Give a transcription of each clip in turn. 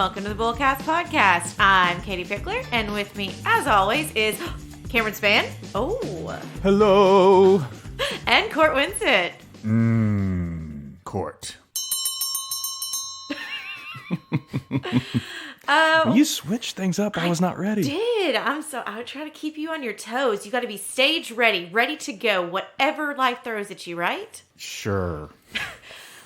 welcome to the Bullcast Podcast. I'm Katie Pickler, and with me, as always, is Cameron Spann. Oh. Hello. And Court Winsett. Court. You switched things up. I was not ready. I would try to keep you on your toes. You got to be stage ready to go, whatever life throws at you, right? Sure.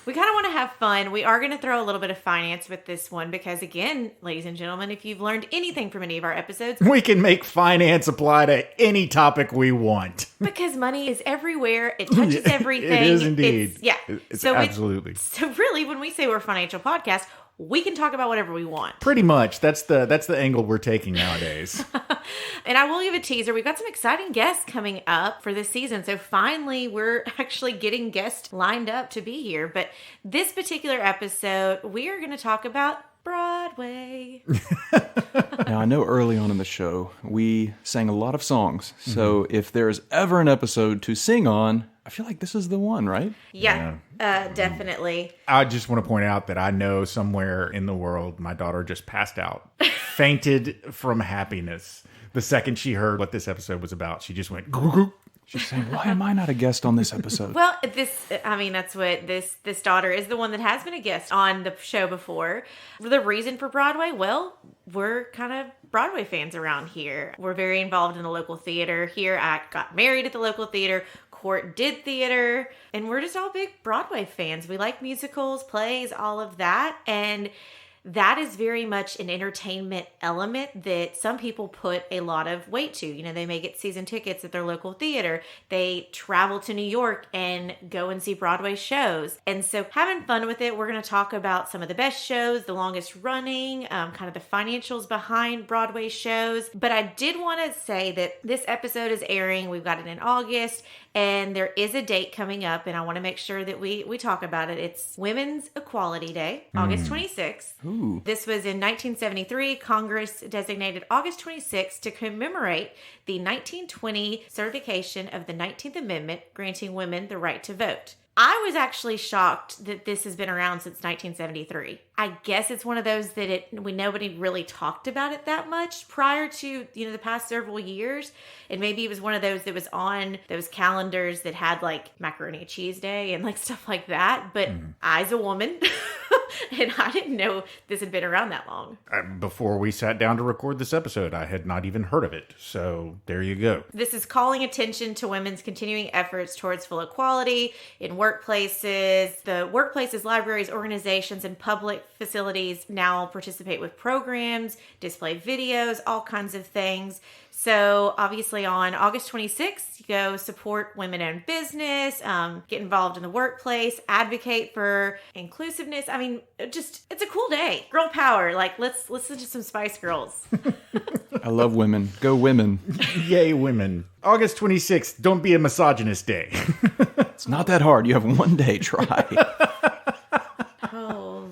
We kind of want to have fun. We are going to throw a little bit of finance with this one because, again, ladies and gentlemen, if you've learned anything from any of our episodes, we can make finance apply to any topic we want. Because money is everywhere. It touches everything. It is indeed. It's absolutely. So really, when we say we're a financial podcast, we can talk about whatever we want. Pretty much. That's the angle we're taking nowadays. And I will give a teaser. We've got some exciting guests coming up for this season. So finally, we're actually getting guests lined up to be here. But this particular episode, we are going to talk about Broadway. Now, I know early on in the show, we sang a lot of songs. So if there's ever an episode to sing on, I feel like this is the one, right? Yeah. Definitely. I just want to point out that I know somewhere in the world, my daughter just passed out, fainted from happiness. The second she heard what this episode was about, she just went, goo goo. She's saying, why am I not a guest on this episode? Well, that's what this daughter is, the one that has been a guest on the show before. The reason for Broadway, well, we're kind of Broadway fans around here. We're very involved in the local theater here. I got married at the local theater. Court did theater, and we're just all big Broadway fans. We like musicals, plays, all of that, and that is very much an entertainment element that some people put a lot of weight to. You know, they may get season tickets at their local theater. They travel to New York and go and see Broadway shows. And so having fun with it, we're going to talk about some of the best shows, the longest running, kind of the financials behind Broadway shows. But I did want to say that this episode is airing. We've got it in August. And there is a date coming up, and I want to make sure that we talk about it. It's Women's Equality Day, August 26th. Ooh. This was in 1973. Congress designated August 26th to commemorate the 1920 certification of the 19th Amendment, granting women the right to vote. I was actually shocked that this has been around since 1973. I guess it's one of those that nobody really talked about it that much prior to, the past several years. And maybe it was one of those that was on those calendars that had like macaroni and cheese day and like stuff like that. But I, as a woman, and I didn't know this had been around that long. Before we sat down to record this episode, I had not even heard of it. So there you go. This is calling attention to women's continuing efforts towards full equality in workplaces. The workplaces, libraries, organizations, and public facilities now participate with programs, display videos, all kinds of things. So obviously on August 26th, you go support women-owned business, get involved in the workplace, advocate for inclusiveness. I mean, it's a cool day. Girl power. Like, let's listen to some Spice Girls. I love women. Go women. Yay, women. August 26th, don't be a misogynist day. It's not that hard. You have one day. Try.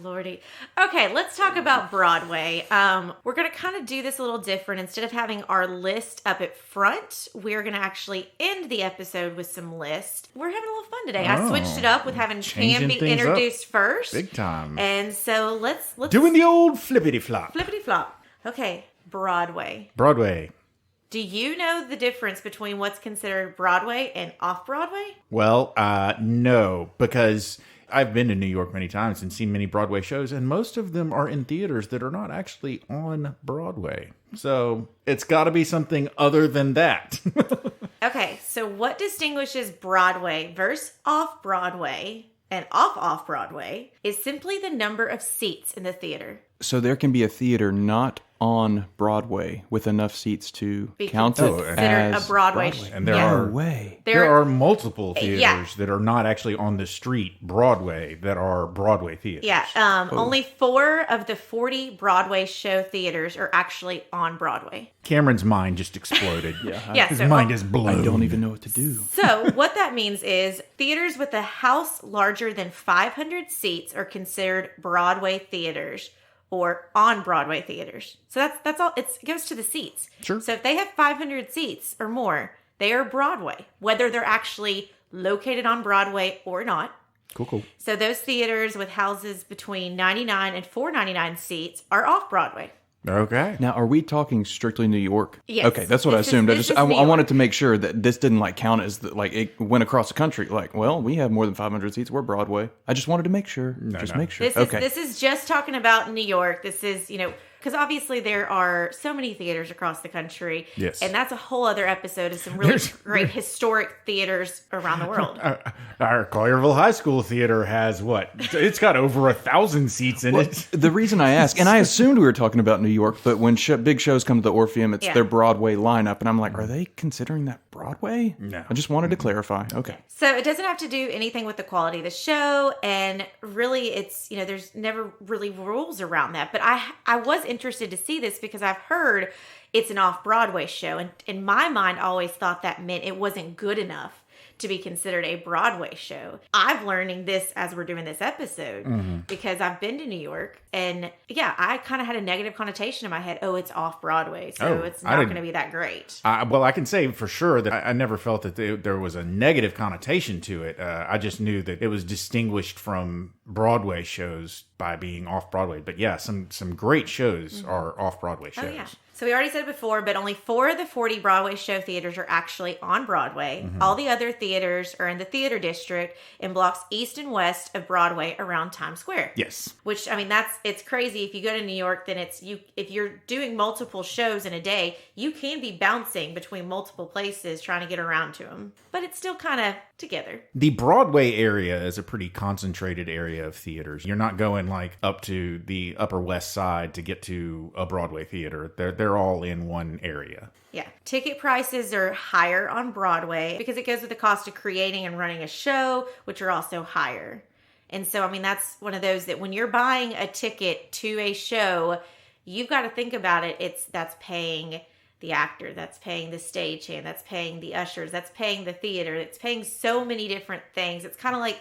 Lordy. Okay, let's talk about Broadway. We're going to kind of do this a little different. Instead of having our list up at front, we're going to actually end the episode with some lists. We're having a little fun today. I switched it up with having Cam be introduced first. Big time. And so let's doing the old flippity flop. Flippity flop. Okay, Broadway. Do you know the difference between what's considered Broadway and Off-Broadway? Well, no, because I've been to New York many times and seen many Broadway shows, and most of them are in theaters that are not actually on Broadway. So it's got to be something other than that. Okay, so what distinguishes Broadway versus Off-Broadway and Off-Broadway is simply the number of seats in the theater. So there can be a theater not on Broadway with enough seats to count it as a Broadway show. And there are multiple theaters that are not actually on the street Broadway that are Broadway theaters. Yeah, only 4 of the 40 Broadway show theaters are actually on Broadway. Cameron's mind just exploded. His mind is blown. I don't even know what to do. So what that means is theaters with a house larger than 500 seats are considered Broadway theaters. Or on Broadway theaters. So that's all. It goes to the seats. Sure. So if they have 500 seats or more, they are Broadway, whether they're actually located on Broadway or not. Cool. So those theaters with houses between 99 and 499 seats are off-Broadway. Okay. Now, are we talking strictly New York? Yes. Okay, that's what I This is- assumed. this is I New wanted York. to make sure that this didn't count as it went across the country. Well, we have more than 500 seats. We're Broadway. I just wanted to make sure. No. Make sure. This is just talking about New York. This is, because obviously there are so many theaters across the country. Yes. And that's a whole other episode of some really great historic theaters around the world. Our Collierville High School Theater has what? It's got over 1,000 seats in it. The reason I ask, and I assumed we were talking about New York, but when big shows come to the Orpheum, it's their Broadway lineup, and I'm like, are they considering that Broadway? No. I just wanted to clarify. Okay. So it doesn't have to do anything with the quality of the show, and really it's, there's never really rules around that. But I was interested to see this because I've heard it's an off-Broadway show, and in my mind I always thought that meant it wasn't good enough to be considered a Broadway show. I'm learning this as we're doing this episode because I've been to New York, and I kind of had a negative connotation in my head. Oh, it's off Broadway, so it's not going to be that great. Well, I can say for sure that I never felt that there was a negative connotation to it. I just knew that it was distinguished from Broadway shows by being off Broadway. But yeah, some great shows are off Broadway shows. Oh, yeah. So we already said it before, but only 4 of the 40 Broadway show theaters are actually on Broadway. All the other theaters are in the theater district in blocks east and west of Broadway around Times Square. Yes. Which, it's crazy. If you go to New York, then if you're doing multiple shows in a day, you can be bouncing between multiple places trying to get around to them. But it's still kind of together. The Broadway area is a pretty concentrated area of theaters. You're not going up to the Upper West Side to get to a Broadway theater. They're all in one area. Yeah. Ticket prices are higher on Broadway because it goes with the cost of creating and running a show, which are also higher. And so, that's one of those that when you're buying a ticket to a show, you've got to think about it. That's paying the actor, that's paying the stagehand, that's paying the ushers, that's paying the theater, it's paying so many different things. It's kind of like,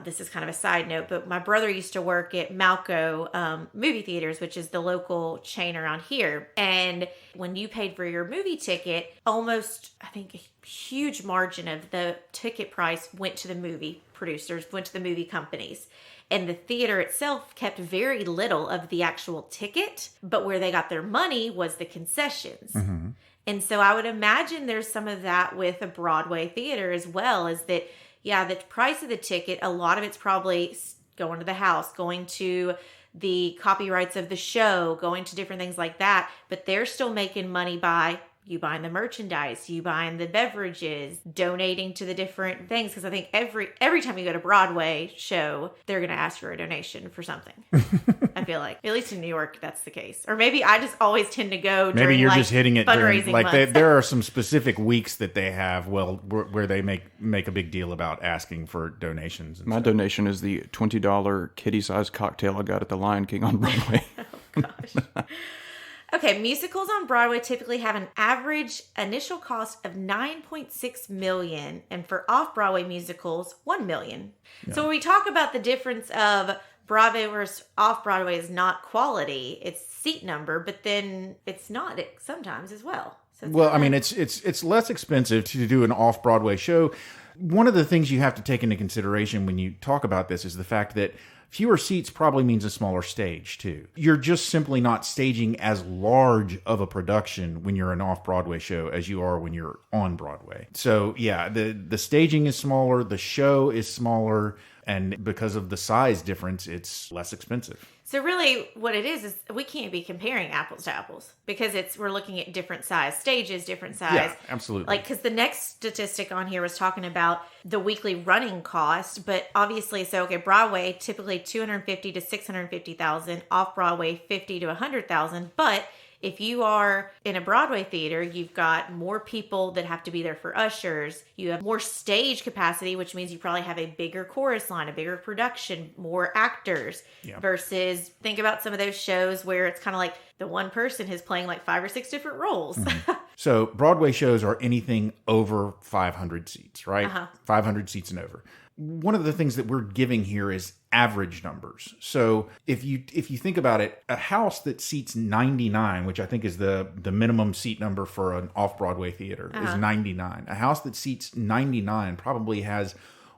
this is kind of a side note, but my brother used to work at Malco movie theaters, which is the local chain around here. And when you paid for your movie ticket, almost, I think, a huge margin of the ticket price went to the movie producers, went to the movie companies. And the theater itself kept very little of the actual ticket, but where they got their money was the concessions. Mm-hmm. And so I would imagine there's some of that with a Broadway theater as well, is that, the price of the ticket, a lot of it's probably going to the house, going to the copyrights of the show, going to different things like that, but they're still making money by you buying the merchandise, you buying the beverages, donating to the different things. Because I think every time you go to Broadway show, they're going to ask for a donation for something. I feel like, at least in New York, that's the case. Or maybe I just always tend to go during Maybe you're just hitting it fundraising during, there are some specific weeks that they have, where they make a big deal about asking for donations. My donation is the $20 kitty-sized cocktail I got at the Lion King on Broadway. Oh, gosh. Okay, musicals on Broadway typically have an average initial cost of $9.6 million, and for off-Broadway musicals, $1 million. Yeah. So when we talk about the difference of Broadway versus off-Broadway is not quality, it's seat number, but then it's not sometimes as well. So it's less expensive to do an off-Broadway show. One of the things you have to take into consideration when you talk about this is the fact that fewer seats probably means a smaller stage, too. You're just simply not staging as large of a production when you're an off-Broadway show as you are when you're on Broadway. So, yeah, the staging is smaller, the show is smaller, and because of the size difference, it's less expensive. So really what it is we can't be comparing apples to apples because we're looking at different size stages, different size. Yeah, absolutely. Because the next statistic on here was talking about the weekly running cost, but obviously, Broadway typically $250,000 to $650,000, off Broadway $50,000 to $100,000, but if you are in a Broadway theater, you've got more people that have to be there for ushers. You have more stage capacity, which means you probably have a bigger chorus line, a bigger production, more actors. Yeah. Versus think about some of those shows where it's kind of like the one person is playing 5 or 6 different roles. Mm-hmm. So Broadway shows are anything over 500 seats, right? 500 seats and over. One of the things that we're giving here is average numbers. So if you think about it, a house that seats 99, which I think is the minimum seat number for an off-Broadway theater, is 99. A house that seats 99 probably has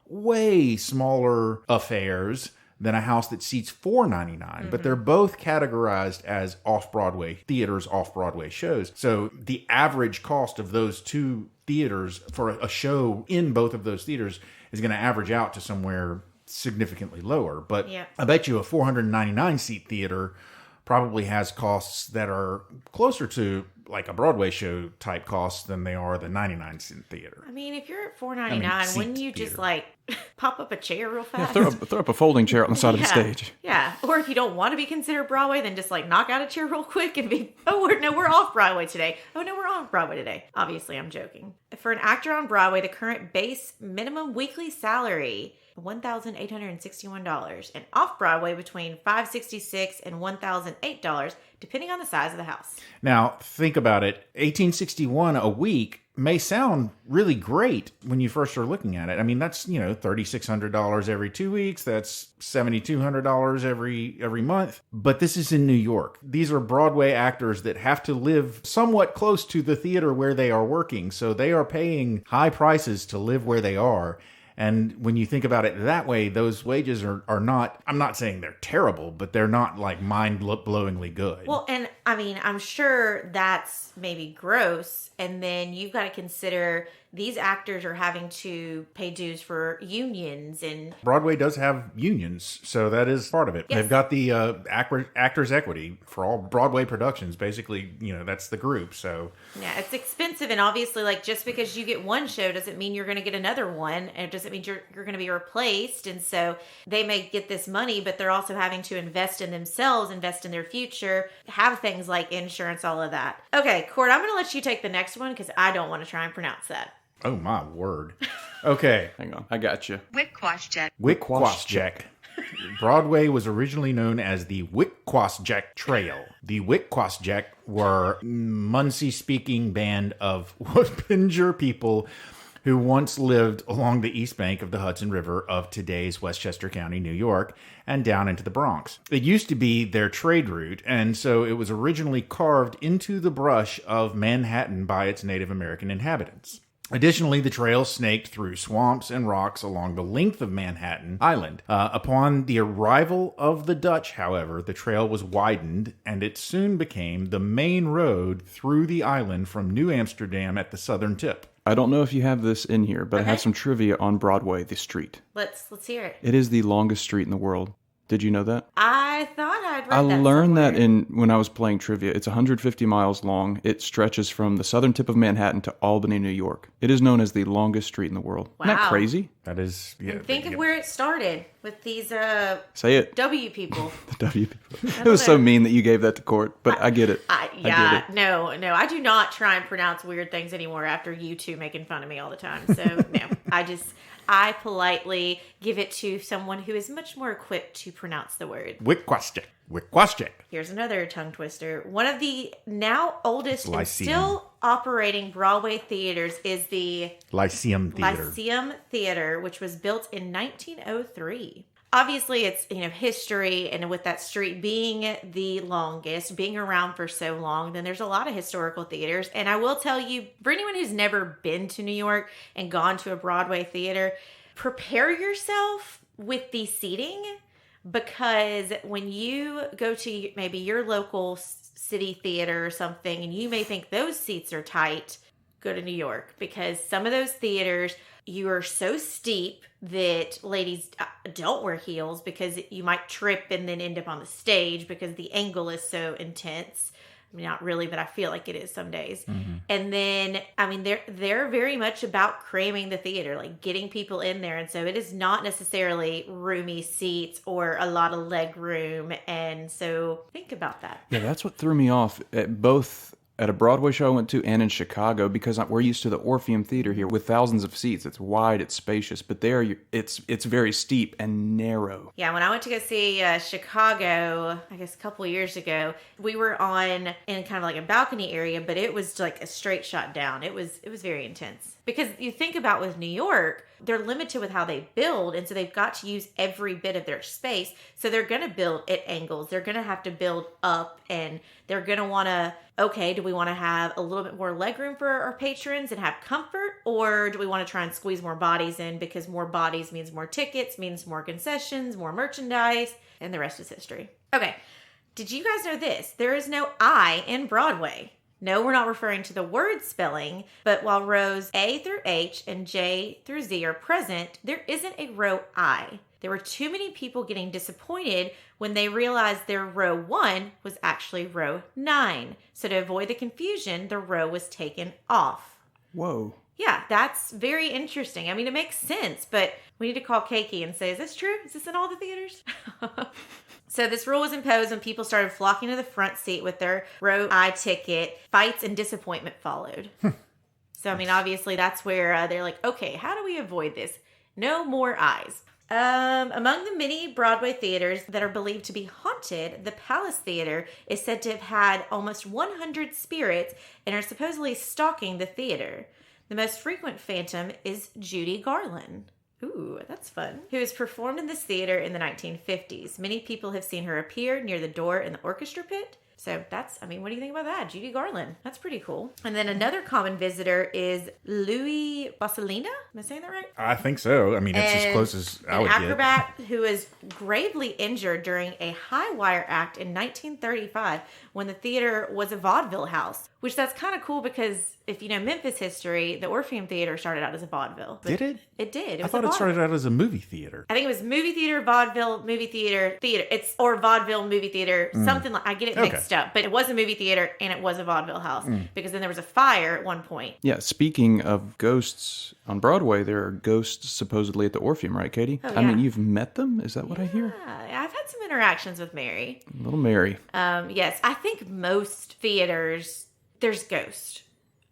way smaller affairs than a house that seats $4.99, but they're both categorized as off-Broadway theaters, off-Broadway shows. So the average cost of those two theaters for a show in both of those theaters is going to average out to somewhere significantly lower. But I bet you a 499 seat theater probably has costs that are closer to like a Broadway show type costs than they are the 99-cent theater. I mean, if you're at $4.99, wouldn't you just like pop up a chair real fast? Throw up a folding chair on the side of the stage. Yeah. Or if you don't want to be considered Broadway, then just like knock out a chair real quick and be, we're off Broadway today. Oh, no, we're on Broadway today. Obviously, I'm joking. For an actor on Broadway, the current base minimum weekly salary $1,861, and off-Broadway between $566 and $1,008, depending on the size of the house. Now, think about it. $1,861 a week may sound really great when you first are looking at it. I mean, that's, $3,600 every 2 weeks. That's $7,200 every month. But this is in New York. These are Broadway actors that have to live somewhat close to the theater where they are working. So they are paying high prices to live where they are. And when you think about it that way, those wages are not, I'm not saying they're terrible, but they're not like mind-blowingly good. Well, and I mean, I'm sure that's maybe gross. And then you've got to consider these actors are having to pay dues for unions and... Broadway does have unions, so that is part of it. Yes. They've got the Actors Equity for all Broadway productions. Basically, that's the group, so... Yeah, it's expensive, and obviously, like, just because you get one show doesn't mean you're going to get another one, and it doesn't mean you're going to be replaced, and so they may get this money, but they're also having to invest in themselves, invest in their future, have things like insurance, all of that. Okay, Cord, I'm going to let you take the next one, because I don't want to try and pronounce that. Oh, my word. Okay. Hang on. I got you. Wickquasjack. Broadway was originally known as the Wickquasjack Trail. The Wickquasjack were Munsee-speaking band of Wappinger people who once lived along the east bank of the Hudson River of today's Westchester County, New York, and down into the Bronx. It used to be their trade route, and so it was originally carved into the brush of Manhattan by its Native American inhabitants. Additionally, the trail snaked through swamps and rocks along the length of Manhattan Island. Upon the arrival of the Dutch, however, the trail was widened, and it soon became the main road through the island from New Amsterdam at the southern tip. I don't know if you have this in here, but I have some trivia on Broadway, the street. Let's hear it. It is the longest street in the world. Did you know that? I thought I'd read that I learned somewhere. that when I was playing trivia. It's 150 miles long. It stretches from the southern tip of Manhattan to Albany, New York. It is known as the longest street in the world. Wow. Isn't that crazy? That is... Yeah, And think of where it started with these Say it. W people. The W people. It was so mean that you gave that to Court, but I get it. I get it. No, I do not try and pronounce weird things anymore after you two making fun of me all the time. So, no, I politely give it to someone who is much more equipped to pronounce the word. Wickquasjack. Here's another tongue twister. One of the now oldest Lyceum. and still operating Broadway theaters is the Lyceum Theater. Lyceum Theater, which was built in 1903. Obviously, it's history, and with that street being the longest, being around for so long, then there's a lot of historical theaters. And I will tell you, for anyone who's never been to New York and gone to a Broadway theater, prepare yourself with the seating, because when you go to maybe your local city theater or something, and you may think those seats are tight, go to New York, because some of those theaters, you are so steep that ladies don't wear heels because you might trip and then end up on the stage because the angle is so intense. I mean, not really, but I feel like it is some days. Mm-hmm. And then, I mean, they're very much about cramming the theater, like getting people in there. And so it is not necessarily roomy seats or a lot of leg room. And so think about that. Yeah, that's what threw me off at both at a Broadway show I went to and in Chicago, because we're used to the Orpheum Theater here with thousands of seats. It's wide, it's spacious, but there it's very steep and narrow. Yeah, when I went to go see Chicago, I guess a couple of years ago, we were in kind of like a balcony area, but it was like a straight shot down. It was very intense. Because you think about with New York, they're limited with how they build, and so they've got to use every bit of their space. So they're going to build at angles. They're going to have to build up, and they're going to want to okay, do we want to have a little bit more legroom for our patrons and have comfort? Or do we want to try and squeeze more bodies in, because more bodies means more tickets, means more concessions, more merchandise, and the rest is history. Okay, did you guys know this? There is no I in Broadway. No, we're not referring to the word spelling, but while rows A through H and J through Z are present, there isn't a row I. There were too many people getting disappointed when they realized their row 1 was actually row 9. So to avoid the confusion, the row was taken off. Whoa. Yeah, that's very interesting. I mean, it makes sense, but we need to call Keiki and say, is this true? Is this in all the theaters? So this rule was imposed when people started flocking to the front seat with their row I ticket. Fights and disappointment followed. So, I mean, obviously that's where they're like, okay, how do we avoid this? No more eyes. Among the many Broadway theaters that are believed to be haunted, the Palace Theater is said to have had almost 100 spirits and are supposedly stalking the theater. The most frequent phantom is Judy Garland. Ooh, that's fun. Who has performed in this theater in the 1950s. Many people have seen her appear near the door in the orchestra pit. So that's, I mean, what do you think about that? Judy Garland. That's pretty cool. And then another common visitor is Louis Vaselina. Am I saying that right? I think so. I mean, it's as close as I would get. An acrobat who was gravely injured during a high wire act in 1935 when the theater was a vaudeville house. Which that's kind of cool because if you know Memphis history, the Orpheum Theater started out as a vaudeville. Did it? It did. I thought it started out as a movie theater. I think it was movie theater, vaudeville, movie theater, theater. Or vaudeville, movie theater, something like, I get it mixed up. But it was a movie theater and it was a vaudeville house because then there was a fire at one point. Yeah, speaking of ghosts on Broadway, there are ghosts supposedly at the Orpheum, right, Katie? Oh, yeah. I mean, you've met them? Is that what I hear? Yeah, I've had some interactions with Mary. Little Mary. Yes, I think most theaters, there's ghosts.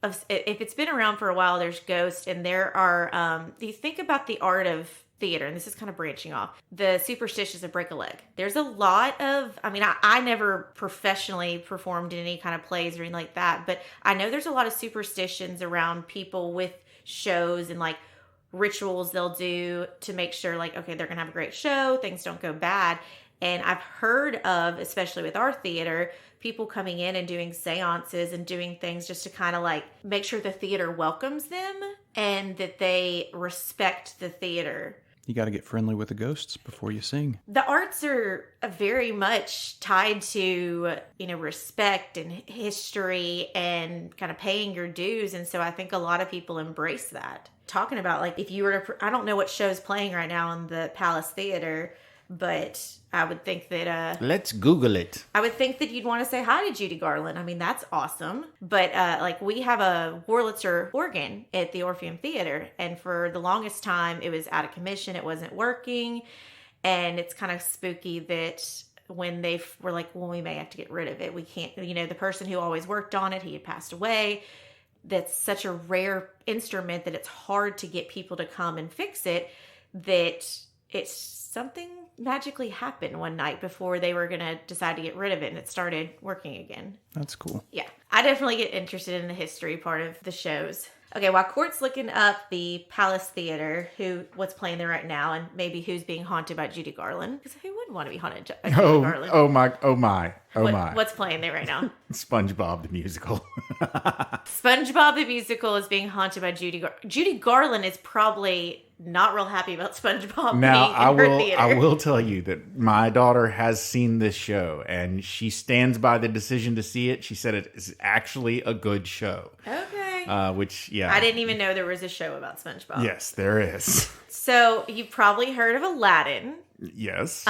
If it's been around for a while, there's ghosts, and there are, you think about the art of theater, and this is kind of branching off, the superstitions of break a leg. There's a lot of, I mean, I never professionally performed in any kind of plays or anything like that, but I know there's a lot of superstitions around people with shows and like rituals they'll do to make sure like, okay, they're going to have a great show, things don't go bad. And I've heard of, especially with our theater, people coming in and doing seances and doing things just to kind of like make sure the theater welcomes them and that they respect the theater. You got to get friendly with the ghosts before you sing. The arts are very much tied to, you know, respect and history and kind of paying your dues. And so I think a lot of people embrace that. Talking about like if you were to, I don't know what show's playing right now in the Palace Theater, but I would think that... Let's Google it. I would think that you'd want to say hi to Judy Garland. I mean, that's awesome. But, like, we have a Wurlitzer organ at the Orpheum Theater. And for the longest time, it was out of commission. It wasn't working. And it's kind of spooky that when they were like, well, we may have to get rid of it. We can't... You know, the person who always worked on it, he had passed away. That's such a rare instrument that it's hard to get people to come and fix it, that it's something magically happened one night before they were going to decide to get rid of it, and it started working again. That's cool. Yeah. I definitely get interested in the history part of the shows. Okay, while Court's looking up the Palace Theater, what's playing there right now, and maybe who's being haunted by Judy Garland, because who wouldn't want to be haunted by Judy Garland? Oh my. What's playing there right now? SpongeBob the Musical. SpongeBob the Musical is being haunted by Judy Garland. Judy Garland is probably not real happy about SpongeBob now, being in her theater. I will tell you that my daughter has seen this show, and she stands by the decision to see it. She said it is actually a good show. Okay. Which, yeah. I didn't even know there was a show about SpongeBob. Yes, there is. So you've probably heard of Aladdin. Yes.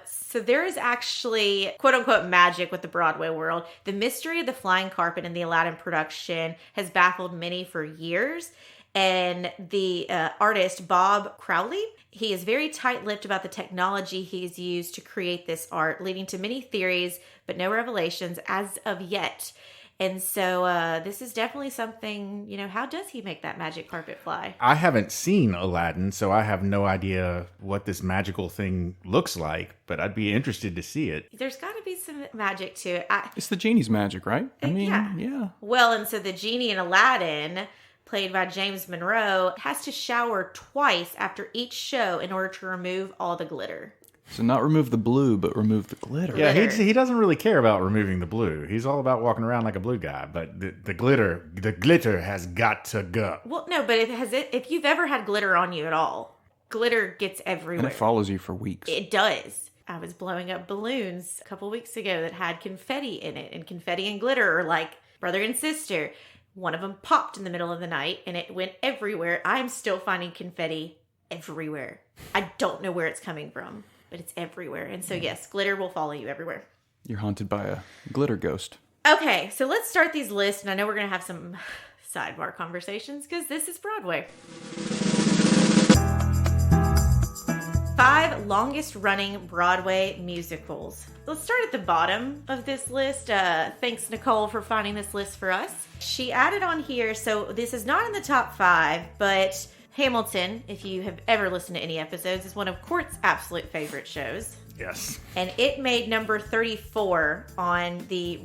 So there is actually quote unquote magic with the Broadway world. The mystery of the flying carpet in the Aladdin production has baffled many for years. And the artist, Bob Crowley, he is very tight-lipped about the technology he's used to create this art, leading to many theories, but no revelations as of yet. And so this is definitely something, you know, how does he make that magic carpet fly? I haven't seen Aladdin, so I have no idea what this magical thing looks like, but I'd be interested to see it. There's got to be some magic to it. It's the genie's magic, right? I mean, yeah. Well, and so the genie in Aladdin, played by James Monroe, has to shower twice after each show in order to remove all the glitter. So not remove the blue, but remove the glitter. Yeah, Glitter. he doesn't really care about removing the blue. He's all about walking around like a blue guy. But the glitter has got to go. Well, no, but if you've ever had glitter on you at all, glitter gets everywhere. And it follows you for weeks. It does. I was blowing up balloons a couple weeks ago that had confetti in it, and confetti and glitter are like brother and sister. One of them popped in the middle of the night, and it went everywhere. I'm still finding confetti everywhere. I don't know where it's coming from, but it's everywhere. And so, yes, glitter will follow you everywhere. You're haunted by a glitter ghost. Okay, so let's start these lists, and I know we're going to have some sidebar conversations because this is Broadway. 5 longest running Broadway musicals. Let's start at the bottom of this list. Thanks, Nicole, for finding this list for us. She added on here, so this is not in the top 5, but Hamilton, if you have ever listened to any episodes, is one of Court's absolute favorite shows. Yes. And it made number 34 on the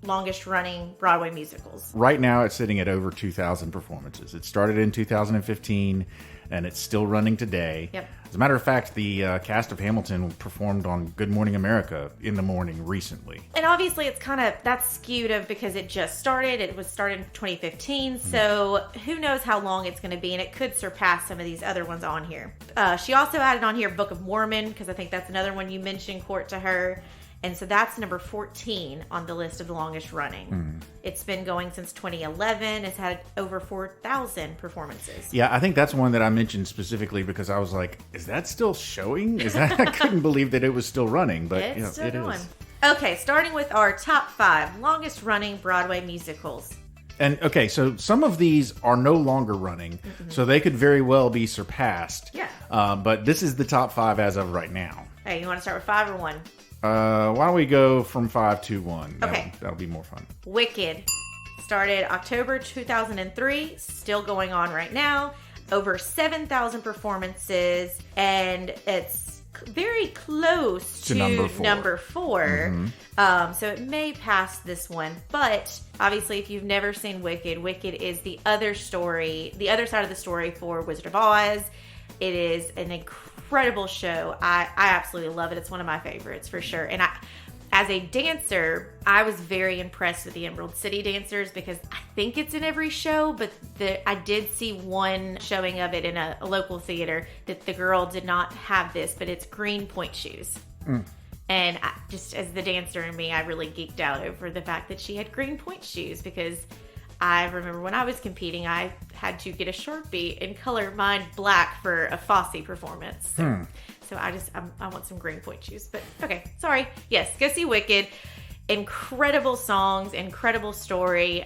longest running Broadway musicals. Right now, it's sitting at over 2,000 performances. It started in 2015, and it's still running today. Yep. As a matter of fact, the cast of Hamilton performed on Good Morning America in the morning recently. And obviously it's kind of, that's skewed of because it just started. It was started in 2015. So who knows how long it's going to be. And it could surpass some of these other ones on here. She also added on here Book of Mormon, because I think that's another one you mentioned, Court, to her. And so that's number 14 on the list of the longest running. It's been going since 2011. It's had over 4,000 performances. Yeah, I think that's one that I mentioned specifically because I was like, is that still showing? I couldn't believe that it was still running, but It's still it going. is. Okay, starting with our top 5 longest running Broadway musicals. And okay, so some of these are no longer running, so they could very well be surpassed. Yeah. But this is the top 5 as of right now. Hey, you want to start with 5 or 1? Why don't we go from 5 to 1? Okay. That'll be more fun. Wicked started October 2003, still going on right now. Over 7,000 performances, and it's very close to number 4. So it may pass this one, but obviously if you've never seen Wicked, Wicked is the other story, the other side of the story for Wizard of Oz. It is an incredible show. I absolutely love it. It's one of my favorites for sure. And as a dancer, I was very impressed with the Emerald City dancers because I think it's in every show, but I did see one showing of it in a local theater that the girl did not have this, but it's green point shoes. And just as the dancer in me, I really geeked out over the fact that she had green point shoes because I remember when I was competing, I had to get a Sharpie and color mine black for a Fosse performance. So I want some green point shoes. But okay, sorry. Yes, go see Wicked. Incredible songs, incredible story.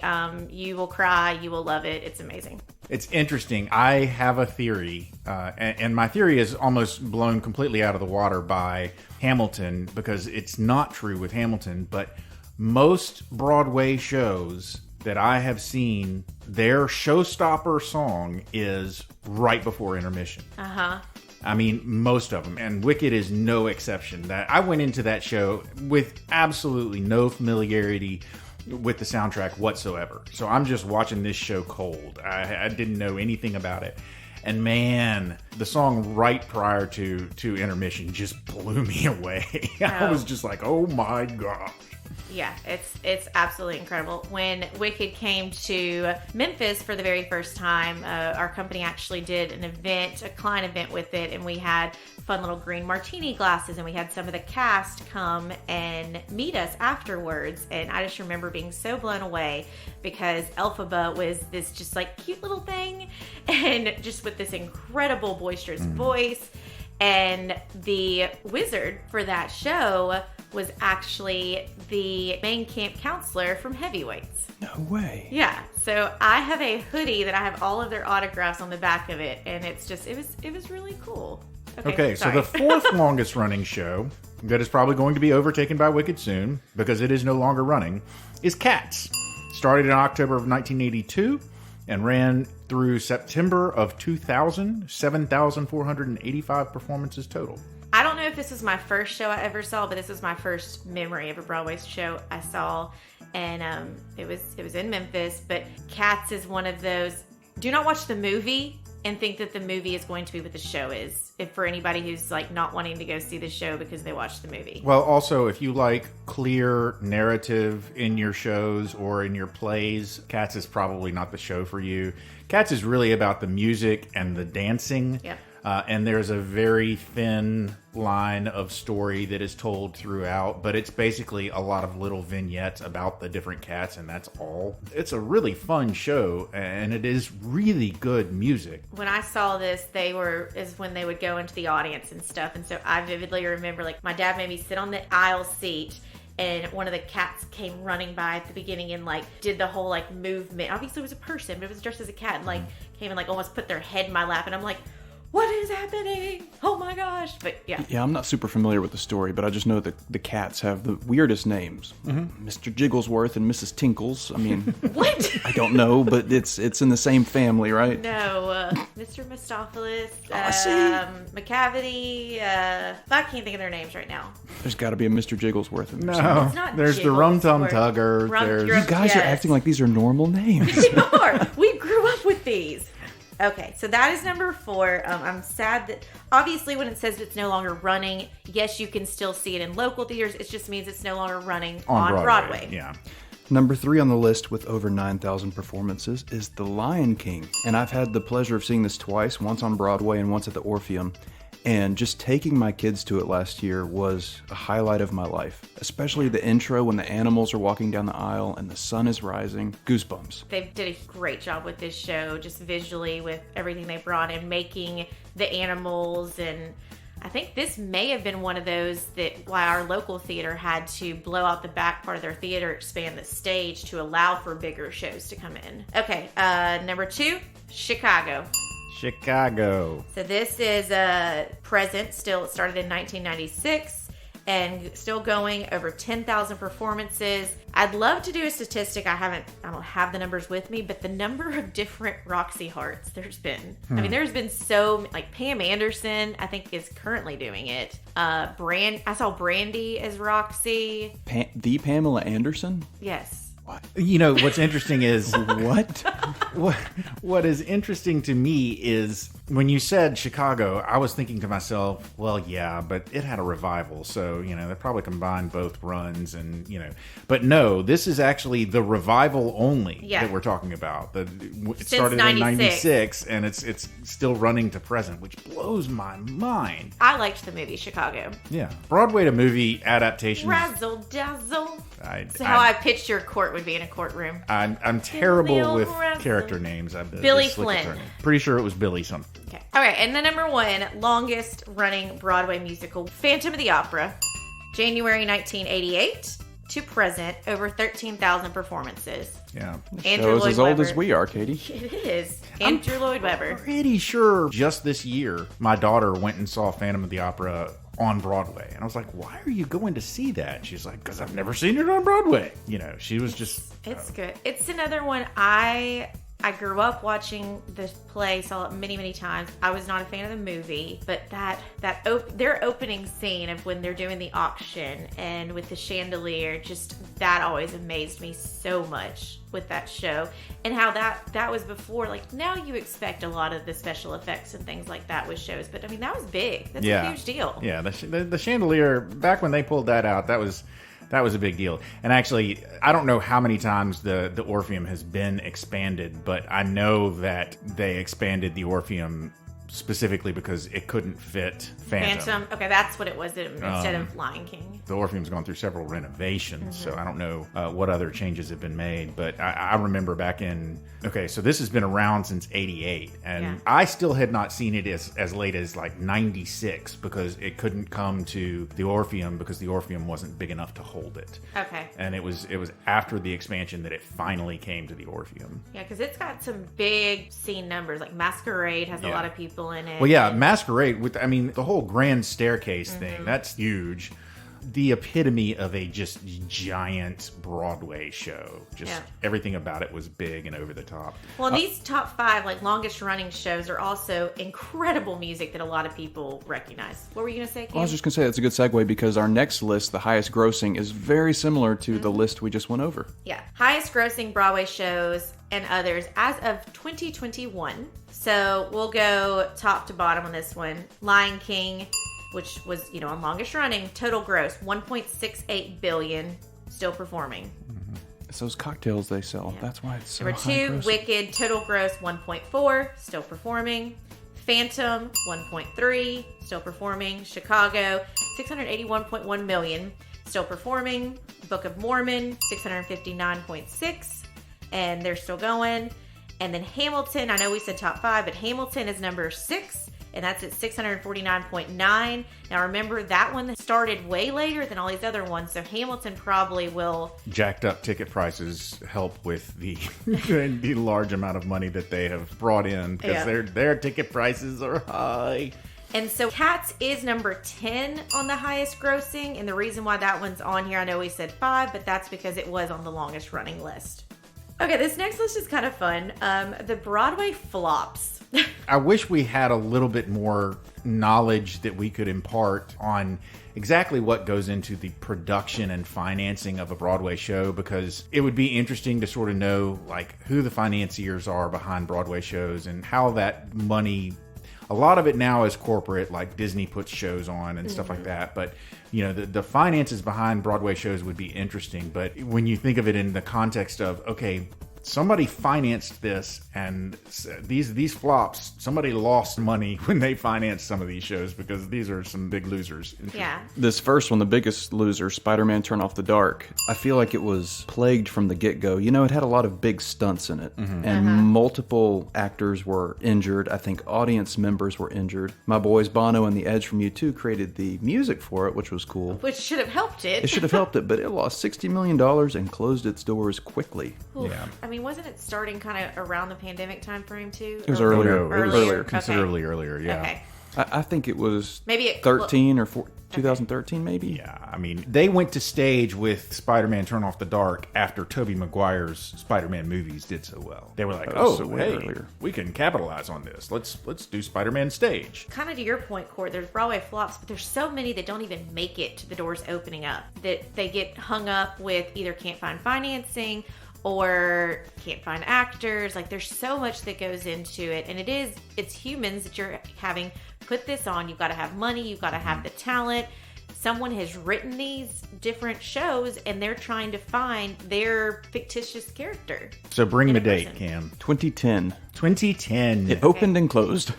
You will cry. You will love it. It's amazing. It's interesting. I have a theory, and my theory is almost blown completely out of the water by Hamilton because it's not true with Hamilton, but most Broadway shows that I have seen, their showstopper song is right before intermission. I mean, most of them, and Wicked is no exception. That I went into that show with absolutely no familiarity with the soundtrack whatsoever. So I'm just watching this show cold. I didn't know anything about it. And man, the song right prior to intermission just blew me away. I was just like, oh my gosh. Yeah, it's absolutely incredible. When Wicked came to Memphis for the very first time, our company actually did an event, a client event with it, and we had fun little green martini glasses, and we had some of the cast come and meet us afterwards. And I just remember being so blown away because Elphaba was this just like cute little thing, and just with this incredible boisterous voice. And the wizard for that show was actually the main camp counselor from Heavyweights. No way. Yeah. So I have a hoodie that I have all of their autographs on the back of it, and it's just it was really cool. Okay, so sorry. the fourth longest running show that is probably going to be overtaken by Wicked soon because it is no longer running is Cats. Started in October of 1982 and ran through September of 2000, 7,485 performances total. I don't know if this was my first show I ever saw, but this was my first memory of a Broadway show I saw, and it was in Memphis. But Cats is one of those. Do not watch the movie and think that the movie is going to be what the show is. If for anybody who's like not wanting to go see the show because they watched the movie. Well, also, if you like clear narrative in your shows or in your plays, Cats is probably not the show for you. Cats is really about the music and the dancing. Yep. And there's a very thin line of story that is told throughout, but it's basically a lot of little vignettes about the different cats, and that's all. It's a really fun show, and it is really good music. When I saw this, is when they would go into the audience and stuff, and so I vividly remember, like, my dad made me sit on the aisle seat, and one of the cats came running by at the beginning and, like, did the whole, like, movement. Obviously it was a person, but it was dressed as a cat, and, like, came and, like, almost put their head in my lap, and I'm like, what is happening? Oh my gosh. But yeah. Yeah, I'm not super familiar with the story, but I just know that the cats have the weirdest names. Mr. Jigglesworth and Mrs. Tinkles. I mean, What? I don't know, but it's in the same family, right? No, Mr. Mistopheles, I see. McCavity, I can't think of their names right now. There's got to be a Mr. Jigglesworth in there. No, It's not there's the Rum Tum Jigglesworth. Tugger. You You guys are acting like these are normal names. They are. We grew up with these. Okay, so that is number 4. I'm sad that, obviously, when it says it's no longer running, yes, you can still see it in local theaters. It just means it's no longer running on Broadway. Yeah. Number 3 on the list with over 9,000 performances is The Lion King. And I've had the pleasure of seeing this twice, once on Broadway and once at the Orpheum. And just taking my kids to it last year was a highlight of my life. Especially the intro when the animals are walking down the aisle and the sun is rising. Goosebumps. They did a great job with this show, just visually with everything they brought in, making the animals. And I think this may have been one of those that why our local theater had to blow out the back part of their theater, expand the stage to allow for bigger shows to come in. Okay, number 2, Chicago. Chicago. So this is present still. It started in 1996 and still going, over 10,000 performances. I'd love to do a statistic. I don't have the numbers with me, but the number of different Roxy Hearts there's been. I mean, there's been so, like, Pam Anderson, I think, is currently doing it. I saw Brandy as Roxy. The Pamela Anderson? Yes. You know, what's interesting is What? what is interesting to me is when you said Chicago, I was thinking to myself, well, yeah, but it had a revival. So, you know, they probably combined both runs and, you know, but no, this is actually the revival only that we're talking about. It started in 96 and it's still running to present, which blows my mind. I liked the movie Chicago. Yeah. Broadway to movie adaptations. Razzle dazzle. That's how I pitched your court would be in a courtroom. I'm terrible with Razzle. character names. Billy Flynn. Pretty sure it was Billy something. Okay. All right, and the number 1 longest running Broadway musical, Phantom of the Opera, January 1988 to present, over 13,000 performances. Yeah. Andrew Show's Lloyd as old Webber. as we are, Katie. It is. Andrew Lloyd Webber. Pretty sure just this year, my daughter went and saw Phantom of the Opera on Broadway. And I was like, why are you going to see that? She's like, because I've never seen it on Broadway. You know, she was just... It's good. It's another one. I grew up watching this play, saw it many, many times. I was not a fan of the movie, but their opening scene of when they're doing the auction and with the chandelier, just that always amazed me so much with that show, and how that was before. Like, now you expect a lot of the special effects and things like that with shows, but I mean, that was big. That's a huge deal. Yeah, the chandelier, back when they pulled that out, that was a big deal. And actually, I don't know how many times the Orpheum has been expanded, but I know that they expanded the Orpheum specifically because it couldn't fit Phantom. Okay, that's what it was instead of Lion King. The Orpheum's gone through several renovations, so I don't know what other changes have been made. But I remember back in... Okay, so this has been around since 88, and I still had not seen it as late as like 96 because it couldn't come to the Orpheum because the Orpheum wasn't big enough to hold it. Okay. And it was after the expansion that it finally came to the Orpheum. Yeah, because it's got some big scene numbers. Like Masquerade has a lot of people in it. Well, yeah, Masquerade, the whole grand staircase thing, that's huge. The epitome of a just giant Broadway show. Just everything about it was big and over the top. Well, these top 5, like, longest running shows are also incredible music that a lot of people recognize. What were you going to say, Kim? I was just going to say that's a good segue because our next list, the highest grossing, is very similar to the list we just went over. Yeah. Highest grossing Broadway shows and others as of 2021. So we'll go top to bottom on this one. Lion King, which was, on longest running, total gross, $1.68 billion, still performing. It's those cocktails they sell. Yeah. That's why it's so Number high 2, gross. Wicked, total gross, 1.4, still performing. Phantom, 1.3, still performing. Chicago, 681.1 million, still performing. Book of Mormon, 659.6, and they're still going. And then Hamilton, I know we said top 5, but Hamilton is number 6, and that's at 649.9. Now remember, that one started way later than all these other ones, so Hamilton probably will... Jacked up ticket prices help with the the large amount of money that they have brought in, because their ticket prices are high. And so Cats is number 10 on the highest grossing, and the reason why that one's on here, I know we said 5, but that's because it was on the longest running list. Okay, this next list is kind of fun. The Broadway Flops. I wish we had a little bit more knowledge that we could impart on exactly what goes into the production and financing of a Broadway show, because it would be interesting to sort of know like who the financiers are behind Broadway shows and how that money... A lot of it now is corporate, like Disney puts shows on and stuff like that. But, the finances behind Broadway shows would be interesting. But when you think of it in the context of, okay, somebody financed this, and these flops, somebody lost money when they financed some of these shows, because these are some big losers. Yeah. This first one, the biggest loser, Spider-Man Turn Off the Dark, I feel like it was plagued from the get-go. It had a lot of big stunts in it, and multiple actors were injured. I think audience members were injured. My boys Bono and The Edge from U2 created the music for it, which was cool. Which should have helped it. It should have helped it, but it lost $60 million and closed its doors quickly. Oof. Yeah. I mean, wasn't it starting kind of around the pandemic time frame too? It was earlier. It was earlier. Considerably earlier, yeah. Okay. I think it was maybe 13 or 2013, maybe. Yeah, I mean, they went to stage with Spider-Man Turn Off the Dark after Tobey Maguire's Spider-Man movies did so well. They were like, we can capitalize on this. Let's do Spider-Man stage. Kind of to your point, Court, there's Broadway flops, but there's so many that don't even make it to the doors opening up, that they get hung up with either can't find financing or can't find actors. Like, there's so much that goes into it, and it's humans that you're having put this on. You've got to have money, you've got to have the talent. Someone has written these different shows, and they're trying to find their fictitious character. So bring the date, Cam. 2010. 2010. It opened and closed.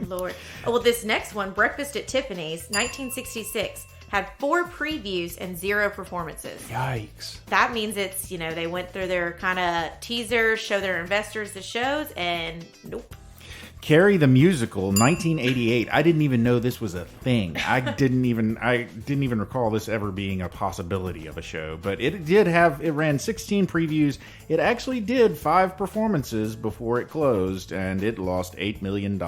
Lord. Oh, well, this next one, Breakfast at Tiffany's, 1966. Had 4 previews and 0 performances. Yikes. That means it's, they went through their kind of teasers, show their investors the shows, and nope. Carrie the Musical, 1988. I didn't even know this was a thing. I didn't even recall this ever being a possibility of a show. But it ran 16 previews. It actually did 5 performances before it closed, and it lost $8 million.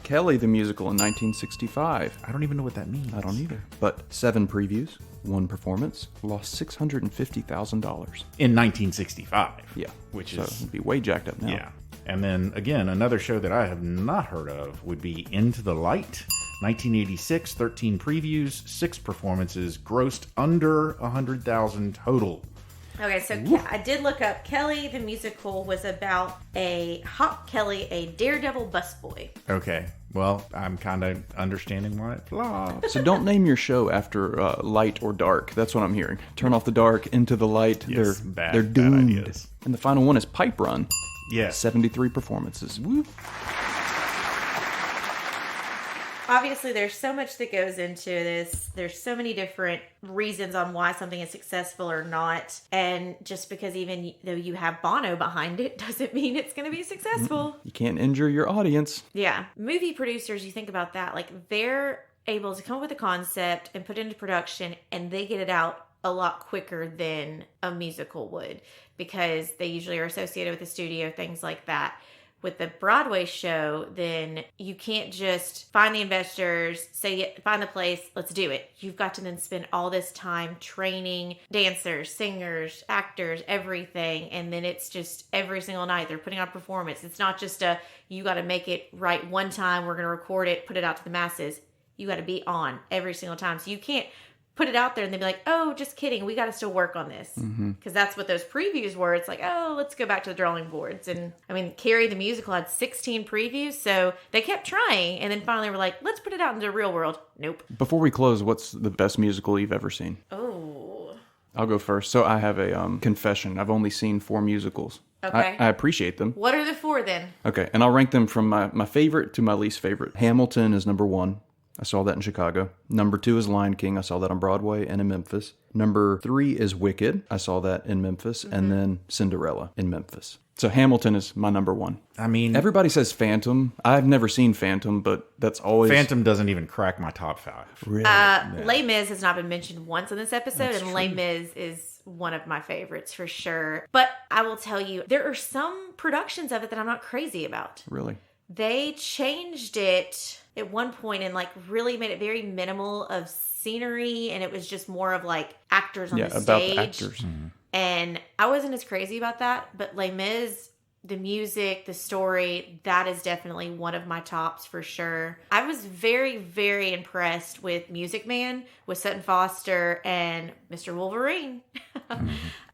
Kelly the Musical in 1965. I don't even know what that means. I don't either. But 7 previews, 1 performance, lost $650,000. In 1965. Yeah. Which so it'd be way jacked up now. Yeah. And then, again, another show that I have not heard of would be Into the Light. 1986, 13 previews, 6 performances, grossed under $100,000 total. Okay, so I did look up. Kelly the Musical was about Hop Kelly, a daredevil busboy. Okay, well, I'm kind of understanding why it flopped. So don't name your show after light or dark. That's what I'm hearing. Turn Off the Dark, Into the Light. Yes, they're doomed. Bad And the final one is Pipe Run. Yes. 73 performances. Woo. Obviously, there's so much that goes into this. There's so many different reasons on why something is successful or not. And just because even though you have Bono behind it doesn't mean it's going to be successful. You can't injure your audience. Yeah. Movie producers, you think about that, like they're able to come up with a concept and put it into production, and they get it out a lot quicker than a musical would, because they usually are associated with the studio, things like that. With the Broadway show, then you can't just find the investors, find the place, let's do it. You've got to then spend all this time training dancers, singers, actors, everything. And then it's just every single night they're putting on performance. It's not just you got to make it right one time, we're going to record it, put it out to the masses. You got to be on every single time. So you can't put it out there and they'd be like, oh, just kidding. We got to still work on this. Because that's what those previews were. It's like, oh, let's go back to the drawing boards. And I mean, Carrie the Musical had 16 previews. So they kept trying. And then finally were like, let's put it out into the real world. Nope. Before we close, what's the best musical you've ever seen? Oh. I'll go first. So I have a confession. I've only seen 4 musicals. Okay. I appreciate them. What are the 4 then? Okay. And I'll rank them from my favorite to my least favorite. Hamilton is number 1. I saw that in Chicago. Number 2 is Lion King. I saw that on Broadway and in Memphis. Number 3 is Wicked. I saw that in Memphis. And then Cinderella in Memphis. So Hamilton is my number 1. I mean, everybody says Phantom. I've never seen Phantom, but that's always... Phantom doesn't even crack my top 5. Really? Les Mis has not been mentioned once in this episode, and Les Mis is one of my favorites for sure. But I will tell you, there are some productions of it that I'm not crazy about. Really? They changed it at one point and like really made it very minimal of scenery, and it was just more of like actors on the stage. About the actors. And I wasn't as crazy about that, but Les Mis, the music, the story, that is definitely one of my tops for sure. I was very, very impressed with Music Man, with Sutton Foster and Mr. Wolverine.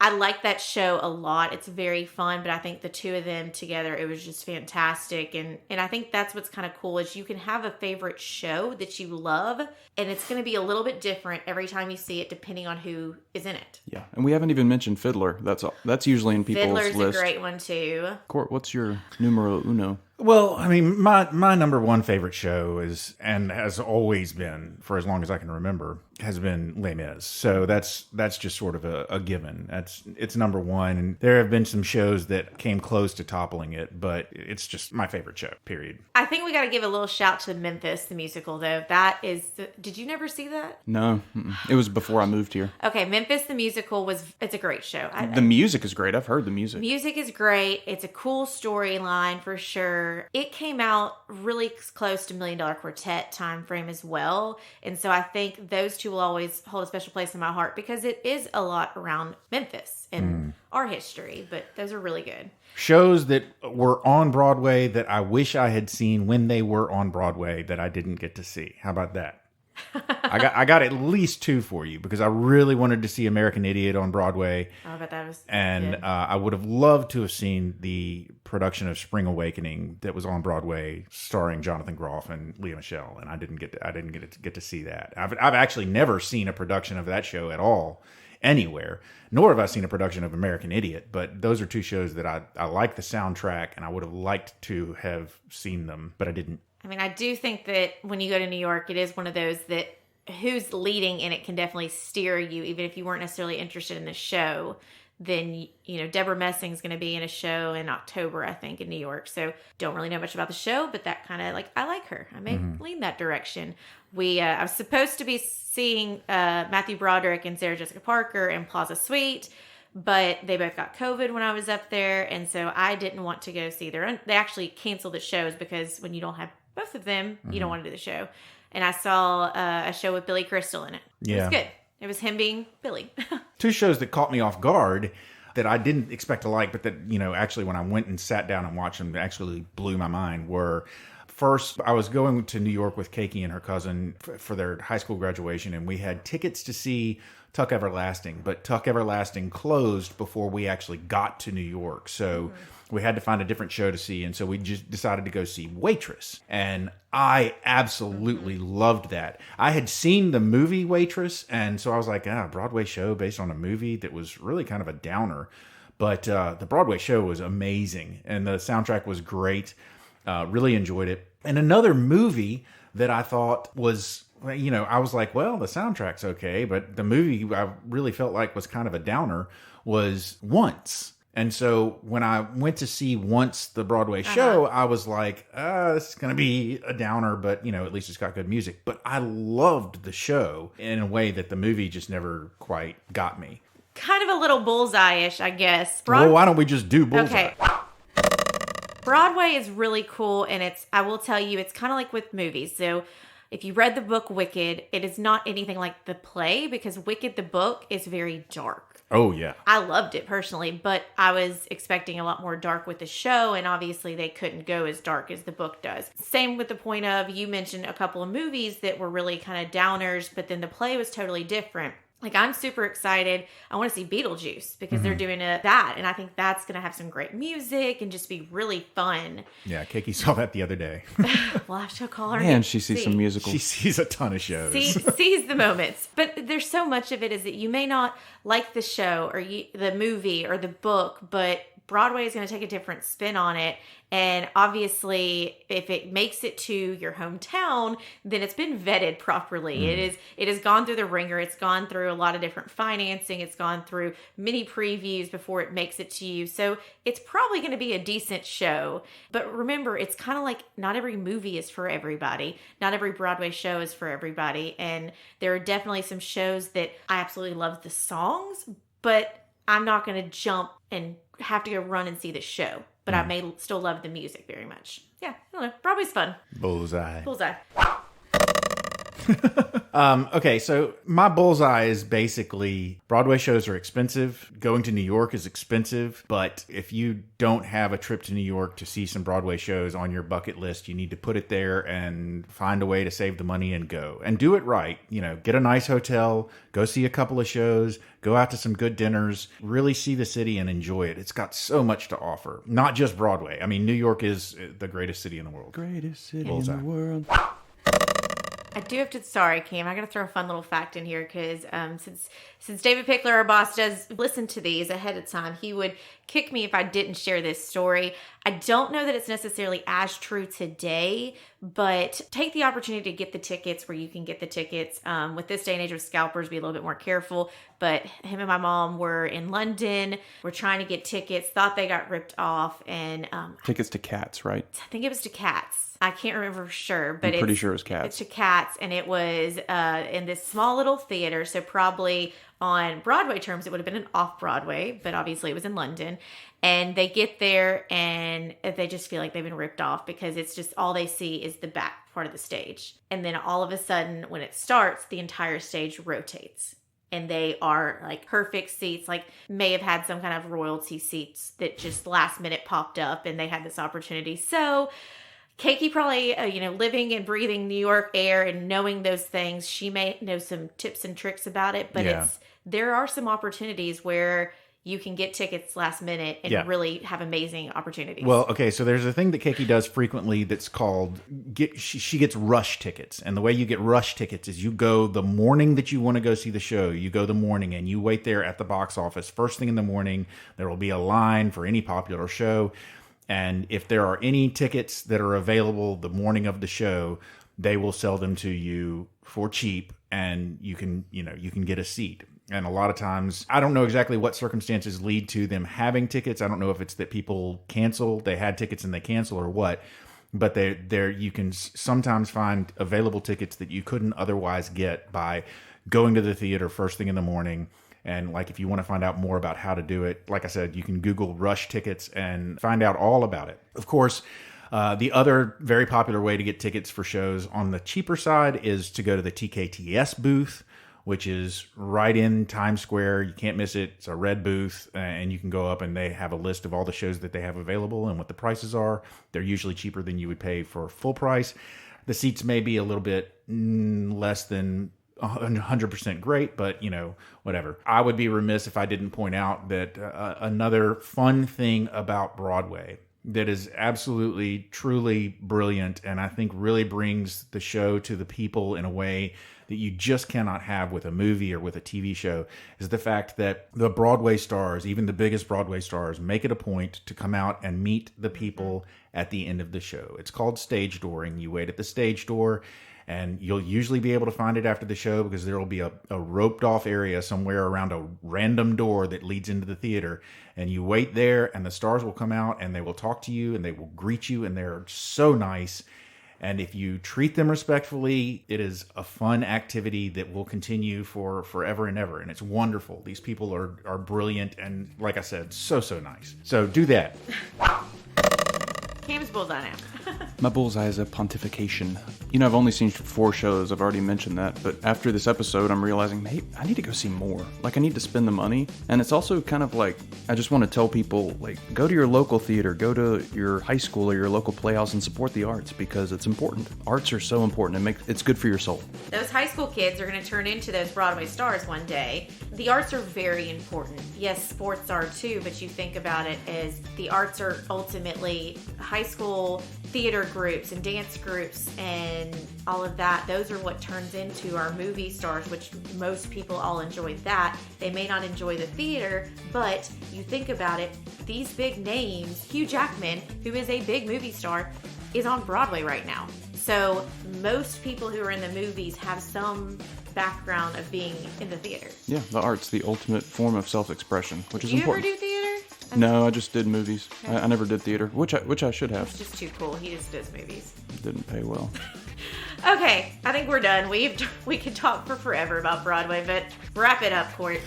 I like that show a lot. It's very fun, but I think the two of them together, it was just fantastic. And I think that's what's kind of cool is you can have a favorite show that you love, and it's going to be a little bit different every time you see it depending on who is in it. Yeah, and we haven't even mentioned Fiddler. That's usually in people's Fiddler's list. a great one too. Court, what's your numero uno? Well, I mean, my number 1 favorite show is, and has always been for as long as I can remember, has been Les Mis. So that's just sort of a given. It's number 1, and there have been some shows that came close to toppling it, but it's just my favorite show. Period. I think we got to give a little shout to Memphis the Musical, though. That is, did you never see that? No, it was before I moved here. Okay, Memphis the Musical it's a great show. The music is great. I've heard the music. Music is great. It's a cool storyline for sure. It came out really close to $1 Million Quartet time frame as well. And so I think those two will always hold a special place in my heart because it is a lot around Memphis and our history, but those are really good. Shows that were on Broadway that I wish I had seen when they were on Broadway that I didn't get to see. How about that? I got at least 2 for you because I really wanted to see American Idiot on Broadway. Oh, I bet that was and good. I would have loved to have seen the production of Spring Awakening that was on Broadway, starring Jonathan Groff and Leah Michele, and I didn't get to see that. I've actually never seen a production of that show at all anywhere, nor have I seen a production of American Idiot. But those are 2 shows that I like the soundtrack, and I would have liked to have seen them, but I didn't. I mean, I do think that when you go to New York, it is one of those that who's leading in it can definitely steer you, even if you weren't necessarily interested in the show. Then, you know, Deborah Messing's going to be in a show in October, I think, in New York. So don't really know much about the show, but that kind of I like her. I may lean that direction. I was supposed to be seeing Matthew Broderick and Sarah Jessica Parker in Plaza Suite, but they both got COVID when I was up there. And so I didn't want to go see their They actually canceled the shows because when you don't have both of them, you don't want to do the show. And I saw a show with Billy Crystal in it. It was good. It was him being Billy. 2 shows that caught me off guard that I didn't expect to like, but that, you know, actually when I went and sat down and watched them, actually blew my mind were... First, I was going to New York with Keiki and her cousin for their high school graduation, and we had tickets to see Tuck Everlasting, but Tuck Everlasting closed before we actually got to New York. So we had to find a different show to see, and so we just decided to go see Waitress. And I absolutely loved that. I had seen the movie Waitress, and so I was like, a Broadway show based on a movie that was really kind of a downer. But the Broadway show was amazing, and the soundtrack was great. Really enjoyed it. And another movie that I thought was, you know, I was like, well, the soundtrack's okay, but the movie I really felt like was kind of a downer was Once. And so when I went to see Once, the Broadway show, I was like, this is going to be a downer, but, you know, at least it's got good music. But I loved the show in a way that the movie just never quite got me. Kind of a little bullseye-ish, I guess. Well, why don't we just do Bullseye? Okay. Broadway is really cool, and I will tell you, it's kind of like with movies. So if you read the book Wicked, it is not anything like the play because Wicked, the book, is very dark. Oh, yeah. I loved it personally, but I was expecting a lot more dark with the show, and obviously they couldn't go as dark as the book does. Same with the point of, you mentioned a couple of movies that were really kind of downers, but then the play was totally different. Like, I'm super excited. I want to see Beetlejuice because they're doing that. And I think that's going to have some great music and just be really fun. Yeah, Kiki saw that the other day. We'll have to call her. Man, she sees some musicals. She sees a ton of shows. Sees the moments. But there's so much of it is that you may not like the show or the movie or the book, but Broadway is going to take a different spin on it. And obviously, if it makes it to your hometown, then it's been vetted properly. It has gone through the ringer. It's gone through a lot of different financing. It's gone through many previews before it makes it to you. So it's probably going to be a decent show. But remember, it's kind of like not every movie is for everybody. Not every Broadway show is for everybody. And there are definitely some shows that I absolutely love the songs, but I'm not going to jump and have to go run and see the show. But I may still love the music very much. Yeah, I don't know. Broadway's fun. Bullseye. Okay, so my bullseye is basically Broadway shows are expensive. Going to New York is expensive. But if you don't have a trip to New York to see some Broadway shows on your bucket list, you need to put it there and find a way to save the money and go. And do it right. You know, get a nice hotel, go see a couple of shows, go out to some good dinners, really see the city and enjoy it. It's got so much to offer. Not just Broadway. I mean, New York is the greatest city in the world. Greatest city Bullseye. in the world. I do have to, sorry, Cam, I got to throw a fun little fact in here because since David Pickler, our boss, does listen to these ahead of time, he would kick me if I didn't share this story. I don't know that it's necessarily as true today, but take the opportunity to get the tickets where you can get the tickets. With this day and age of scalpers, be a little bit more careful. But him and my mom were in London. We're trying to get tickets, thought they got ripped off. And Tickets to Cats, right? I think it was to Cats. I can't remember for sure, but I'm pretty sure it was Cats. It's to Cats, and it was in this small little theater. So probably on Broadway terms, it would have been an Off-Broadway, but obviously it was in London. And they get there, and they just feel like they've been ripped off because it's just all they see is the back part of the stage. And then all of a sudden, when it starts, the entire stage rotates. And they are like perfect seats, like may have had some kind of royalty seats that just last minute popped up, and they had this opportunity. So Keiki probably, living and breathing New York air and knowing those things, she may know some tips and tricks about it. But there are some opportunities where you can get tickets last minute and really have amazing opportunities. Well, okay, so there's a thing that Keiki does frequently that's called, she gets rush tickets. And the way you get rush tickets is you go the morning that you want to go see the show. You go the morning and you wait there at the box office. First thing in the morning, there will be a line for any popular show. And if there are any tickets that are available the morning of the show, they will sell them to you for cheap, and you can get a seat. And a lot of times, I don't know exactly what circumstances lead to them having tickets. I don't know if it's that people cancel, they had tickets and they cancel, or what. But you can sometimes find available tickets that you couldn't otherwise get by going to the theater first thing in the morning. And like, if you want to find out more about how to do it, like I said, you can Google rush tickets and find out all about it. Of course, the other very popular way to get tickets for shows on the cheaper side is to go to the TKTS booth, which is right in Times Square. You can't miss it. It's a red booth, and you can go up and they have a list of all the shows that they have available and what the prices are. They're usually cheaper than you would pay for full price. The seats may be a little bit less than 100% great, but whatever. I would be remiss if I didn't point out that another fun thing about Broadway that is absolutely, truly brilliant, and I think really brings the show to the people in a way that you just cannot have with a movie or with a TV show, is the fact that the Broadway stars, even the biggest Broadway stars, make it a point to come out and meet the people at the end of the show. It's called stage dooring. You wait at the stage door, and you'll usually be able to find it after the show because there will be a roped off area somewhere around a random door that leads into the theater. And you wait there, and the stars will come out and they will talk to you and they will greet you, and they're so nice. And if you treat them respectfully, it is a fun activity that will continue for forever and ever. And it's wonderful. These people are brilliant. And like I said, so nice. So do that. Cam's bullseye now. My bullseye is a pontification. You know, I've only seen 4 shows. I've already mentioned that. But after this episode, I'm realizing, hey, I need to go see more. Like, I need to spend the money. And it's also kind of like, I just want to tell people, like, go to your local theater, go to your high school or your local playhouse and support the arts because it's important. Arts are so important. It's good for your soul. Those high school kids are going to turn into those Broadway stars one day. The arts are very important. Yes, sports are too, but you think about it as the arts are ultimately high school theater groups and dance groups and all of that. Those are what turns into our movie stars, which most people all enjoy that. They may not enjoy the theater, but you think about it, these big names, Hugh Jackman, who is a big movie star, is on Broadway right now. So most people who are in the movies have some background of being in the theater. Yeah, the art's the ultimate form of self-expression, which is Do you important. ever do theater? No, I just did movies. Okay. I never did theater, which I should have. It's just too cool. He just does movies. Didn't pay well. Okay, I think we're done. We could talk for forever about Broadway, but wrap it up, Court.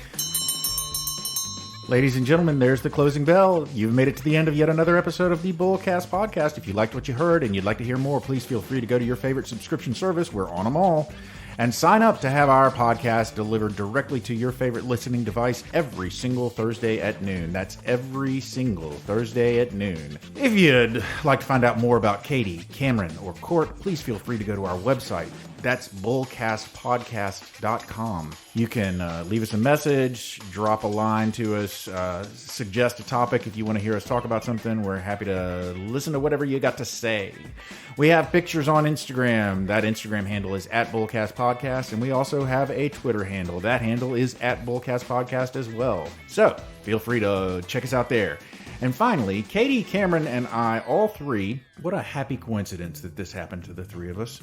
Ladies and gentlemen, there's the closing bell. You've made it to the end of yet another episode of the Bullcast Podcast. If you liked what you heard and you'd like to hear more, please feel free to go to your favorite subscription service. We're on them all. And sign up to have our podcast delivered directly to your favorite listening device every single Thursday at noon. That's every single Thursday at noon. If you'd like to find out more about Katie, Cameron, or Court, please feel free to go to our website. That's bullcastpodcast.com. You can leave us a message, drop a line to us, suggest a topic if you want to hear us talk about something. We're happy to listen to whatever you got to say. We have pictures on Instagram. That Instagram handle is @bullcastpodcast, and we also have a Twitter handle. That handle is @bullcastpodcast as well. So feel free to check us out there. And finally, Katie, Cameron, and I, all three, what a happy coincidence that this happened to the three of us.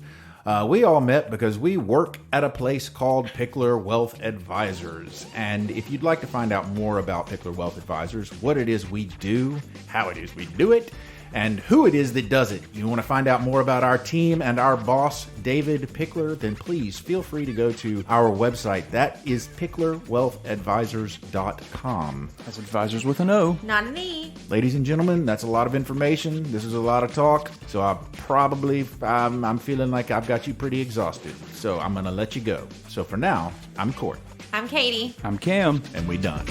We all met because we work at a place called Pickler Wealth Advisors. And if you'd like to find out more about Pickler Wealth Advisors, what it is we do, how it is we do it, and who it is that does it, you want to find out more about our team and our boss, David Pickler, then please feel free to go to our website. That is picklerwealthadvisors.com. That's advisors with an O. Not an E. Ladies and gentlemen, that's a lot of information. This is a lot of talk. So I'm feeling like I've got you pretty exhausted. So I'm going to let you go. So for now, I'm Court. I'm Katie. I'm Cam. And we done.